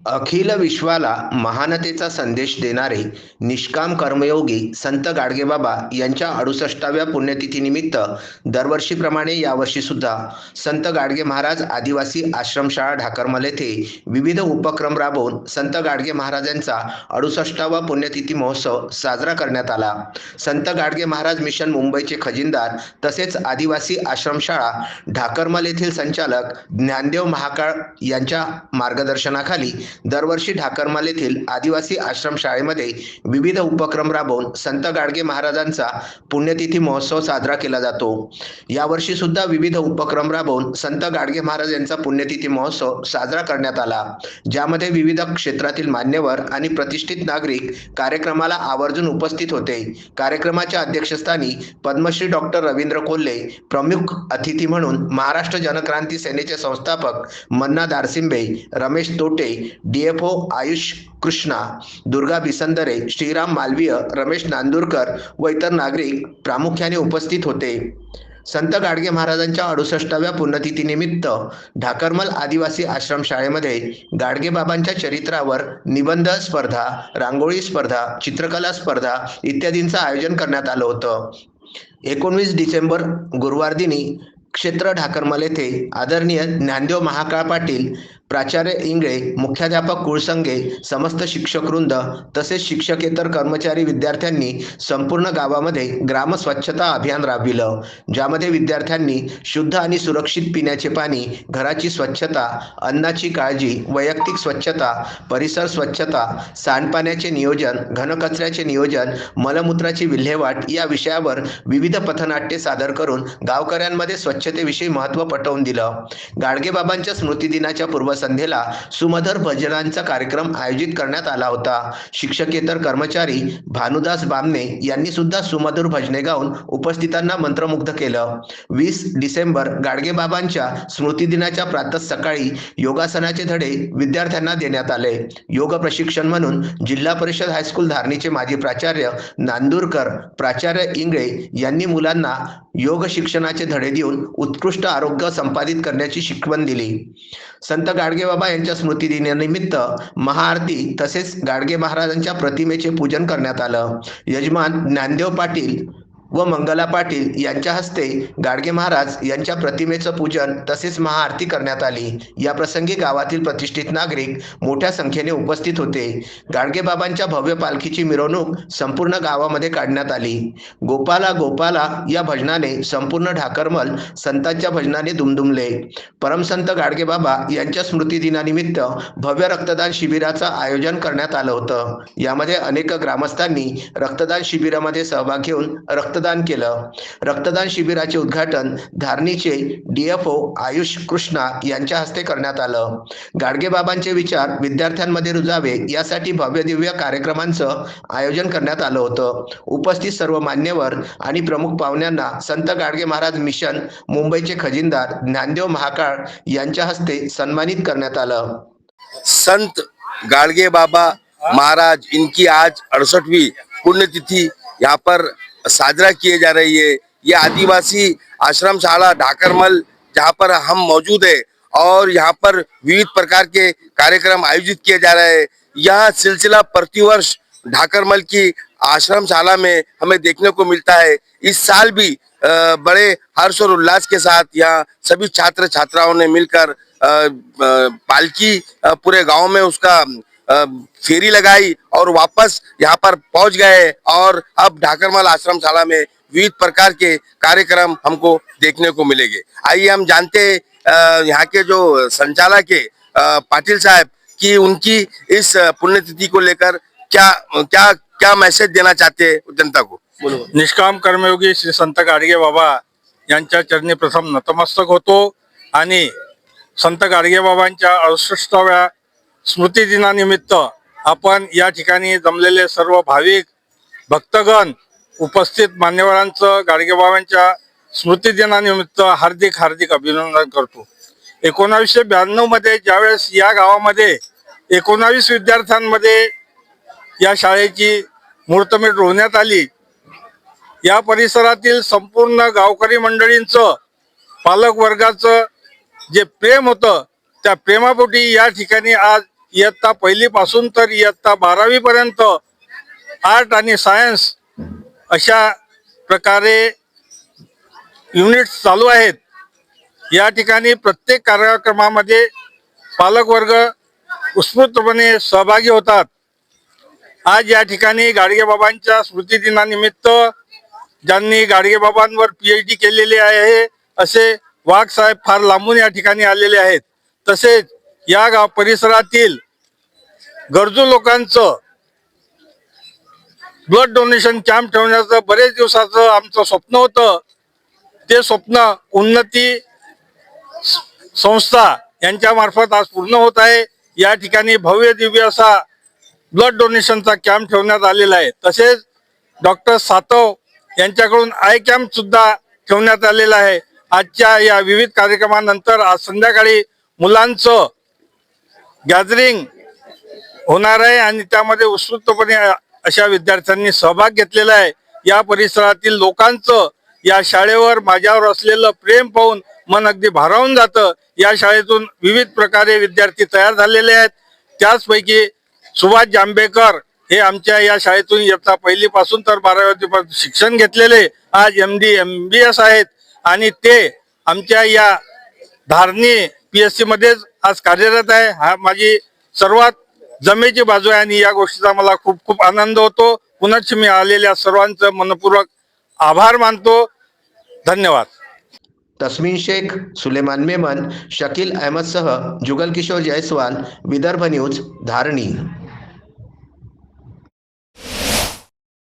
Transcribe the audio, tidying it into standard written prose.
अखिल विश्वाला महानतेचा संदेश देणारे निष्काम कर्मयोगी संत गाडगेबाबा यांच्या 68व्या पुण्यतिथीनिमित्त दरवर्षीप्रमाणे यावर्षी सुद्धा संत गाडगे महाराज आदिवासी आश्रमशाळा ढाकरमल येथे विविध उपक्रम राबवून संत गाडगे महाराजांचा 68वा पुण्यतिथी महोत्सव साजरा करण्यात आला। संत गाडगे महाराज मिशन मुंबईचे खजिनदार तसेच आदिवासी आश्रमशाळा ढाकरमल येथील संचालक ज्ञानदेव महाकाळ यांच्या मार्गदर्शनाखाली दरवर्षी ढाकरमाल येथील आदिवासी आश्रमशाळेमध्ये विविध उपक्रम राबवून संत गाडगे महाराजांचा पुण्यतिथी महोत्सव साजरा केला जातो। यावर्षी सुद्धा विविध उपक्रम राबवून संत गाडगे महाराज यांचा पुण्यतिथी महोत्सव साजरा करण्यात आला, ज्यामध्ये विविध क्षेत्रातील मान्यवर आणि प्रतिष्ठित नागरिक कार्यक्रमाला आवर्जून उपस्थित होते। कार्यक्रमाच्या अध्यक्षस्थानी पद्मश्री डॉक्टर रवींद्र कोल्हे, प्रमुख अतिथी म्हणून महाराष्ट्र जनक्रांती सेनेचे संस्थापक मन्ना दारसिंबे, रमेश तोटे, डीएफओ आयुष कृष्णा, दुर्गा बिसंदरे, श्रीराम मालवीय, रमेश नांदुरकर व इतर नागरिक प्रामुख्याने उपस्थित होते। संत गाडगे महाराजांच्या 68व्या पुण्यतिथीनिमित्त ढाकरमल आदिवासी आश्रमशाळेमध्ये गाडगेबाबांच्या चरित्रावर निबंध स्पर्धा, रांगोळी स्पर्धा, चित्रकला स्पर्धा इत्यादींचं आयोजन करण्यात आलं होतं। 19 डिसेंबर गुरुवार दिनी क्षेत्र ढाकरमल येथे आदरणीय ज्ञानदेव महाकाळ पाटील, प्राचार्य इंगळे, मुख्याध्यापक कुळसंगे, समस्त शिक्षकवृंद तसेच शिक्षकेतर कर्मचारी विद्यार्थ्यांनी संपूर्ण गावामध्ये ग्राम स्वच्छता अभियान राबविलं, ज्यामध्ये विद्यार्थ्यांनी शुद्ध आणि सुरक्षित पिण्याचे पाणी, घराची स्वच्छता, अन्नाची काळजी, वैयक्तिक स्वच्छता, परिसर स्वच्छता, सांडपाण्याचे नियोजन, घनकचऱ्याचे नियोजन, मलमूत्राची विल्हेवाट या विषयावर विविध पथनाट्ये सादर करून गावकऱ्यांमध्ये स्वच्छतेविषयी महत्त्व पटवून दिलं। गाडगेबाबांच्या स्मृतिदिनाच्या पूर्वसंध्येला सुमधुर भजनांचा कार्यक्रम आयोजित करण्यात आला होता। शिक्षकेतर कर्मचारी भानुदास बामणे यांनी सुद्धा सुमधुर भजने गाऊन उपस्थितांना मंत्रमुग्ध केलं। 20 डिसेंबर गाडगेबाबांच्या स्मृतिदिनाच्या प्रातः सकाळी योगासनाचे धडे विद्यार्थ्यांना देण्यात आले। योग प्रशिक्षण म्हणून जिल्हा परिषद हायस्कूल धारणीचे माजी प्राचार्य नांदुरकर, प्राचार्य इंगळे यांनी मुलांना योग शिक्षणाचे धडे देऊन उत्कृष्ट आरोग्य संपादित करण्याची शिकवण दिली। संत गाडगेबाबा यांच्या स्मृतिदिनानिमित्त महाआरती तसेच गाडगे महाराजांच्या प्रतिमेचे पूजन करण्यात आलं। यजमान ज्ञानदेव पाटील व मंगला पाटील यांच्या हस्ते गाडगे महाराज यांच्या प्रतिमेचं पूजन तसेच महाआरती करण्यात आली। या प्रसंगी गावातील प्रतिष्ठित नागरिक मोठ्या संख्येने उपस्थित होते। गाडगेबाबांच्या भव्य पालखीची मिरवणूक संपूर्ण गावामध्ये काढण्यात आली। गोपाला गोपाला या भजनाने संपूर्ण ढाकरमल संतांच्या भजनाने दुमदुमले। परमसंत गाडगेबाबा यांच्या स्मृतिदिनानिमित्त भव्य रक्तदान शिबिराचं आयोजन करण्यात आलं होतं। यामध्ये अनेक ग्रामस्थांनी रक्तदान शिबिरामध्ये सहभाग घेऊन रक्तदान केलं। रक्तदान शिबिराचे उद्घाटन धारणीचे डीएफओ आयुष कृष्णा यांच्या हस्ते करण्यात आलं। गाडगेबाबांचे विचार विद्यार्थ्यांमध्ये रुजावे यासाठी भव्य दिव्य कार्यक्रमांचं आयोजन करण्यात आलं होतं। उपस्थित सर्व मान्यवर आणि प्रमुख पाहुण्यांना संत गाडगे महाराज मिशन मुंबईचे खजिनदार ज्ञानदेव महाकाळ यांच्या हस्ते सन्मानित करण्यात आलं। संत गाडगे बाबा महाराज इनकी आज 68वीं पुण्यतिथि यहाँ पर साजरा किए जा रही है। ये आदिवासी आश्रम शाला ढाकरमल जहाँ पर हम मौजूद है और यहाँ पर विविध प्रकार के कार्यक्रम आयोजित किए जा रहे हैं। यह सिलसिला प्रतिवर्ष ढाकरमल की आश्रम शाला में हमें देखने को मिलता है। इस साल भी बड़े हर्ष और उल्लास के साथ यहाँ सभी छात्र छात्राओं ने मिलकर पालकी पूरे गांव में उसका फेरी लगाई और वापस यहाँ पर पहुंच गए और अब ढाकरमल आश्रम शाला में विविध प्रकार के कार्यक्रम हमको देखने को मिलेंगे। आइए हम जानते हैं यहाँ के जो संचालक है पाटिल साहब की उनकी इस पुण्यतिथि को लेकर क्या क्या क्या मैसेज देना चाहते हैं जनता को। निष्काम कर्मयोगी श्री संत गाडगे बाबा यांच्या चरणी प्रथम नतमस्तक होतो आणि संत गाडगे बाबांच्या 68व्या स्मृतिदिनानिमित्त आपण या ठिकाणी जमलेले सर्व भाविक भक्तगण उपस्थित मान्यवरांचं गाडगेबाबांच्या स्मृतिदिनानिमित्त हार्दिक हार्दिक अभिनंदन करतो। 1992 मध्ये ज्यावेळेस या गावामध्ये 19 विद्यार्थ्यांमध्ये या शाळेची मुहूर्तमेढ रोवण्यात आली, या परिसरातील संपूर्ण गावकरी मंडळींचं पालक वर्गाचं जे प्रेम होतं त्या प्रेमापोटी या ठिकाणी आज इयत्ता पहिलीपासून तर इयत्ता 12वी पर्यंत आर्ट आणि सायन्स अशा प्रकारे युनिट्स चालू आहेत. या ठिकाणी प्रत्येक कार्यक्रमामध्ये पालकवर्ग उत्स्फूर्तपणे सहभागी होतात. आज या ठिकाणी गाडगेबाबांच्या स्मृतिदिनानिमित्त ज्यांनी गाडगेबाबांवर PhD केलेली आहे असे वाघ साहेब फार लांबून या ठिकाणी आलेले आहेत. तसेच या गाव परिसरातील गरजू लोकांचं ब्लड डोनेशन कॅम्प ठेवण्याचं बरेच दिवसाचं आमचं स्वप्न होतं. ते स्वप्न उन्नती संस्था यांच्या मार्फत आज पूर्ण होत आहे. या ठिकाणी भव्य दिव्य असा ब्लड डोनेशनचा कॅम्प ठेवण्यात आलेला आहे. तसेच डॉक्टर सातव यांच्याकडून आय कॅम्प सुद्धा ठेवण्यात आलेला आहे. आजच्या या विविध कार्यक्रमानंतर आज संध्याकाळी मुलांचं गॅदरिंग होणार आहे आणि त्यामध्ये उत्स्फूर्तपणे अशा विद्यार्थ्यांनी सहभाग घेतलेला आहे. या परिसरातील लोकांचं या शाळेवर माझ्यावर असलेलं प्रेम पाहून मन अगदी भारावून जातं. या शाळेतून विविध प्रकारे विद्यार्थी तयार झालेले आहेत. त्याचपैकी सुभाष जांभेकर हे आमच्या या शाळेतून इयत्ता पहिलीपासून तर 12वी शिक्षण घेतलेले आज MD MBS आहेत आणि ते आमच्या या धारणी PSC मध्येच आज कार्यरत आहे. हा माझी सर्वात जमेची बाजू आहे आणि या गोष्टीचा मला खूप खूप आनंद होतो. पुनश्च मी आलेल्या सर्वांचं मनपूर्वक आभार मानतो. धन्यवाद. तस्मीन शेख, सुलेमान मेमन, शकील अहमदसह जुगल किशोर जयस्वाल, विदर्भ न्यूज, धारणी.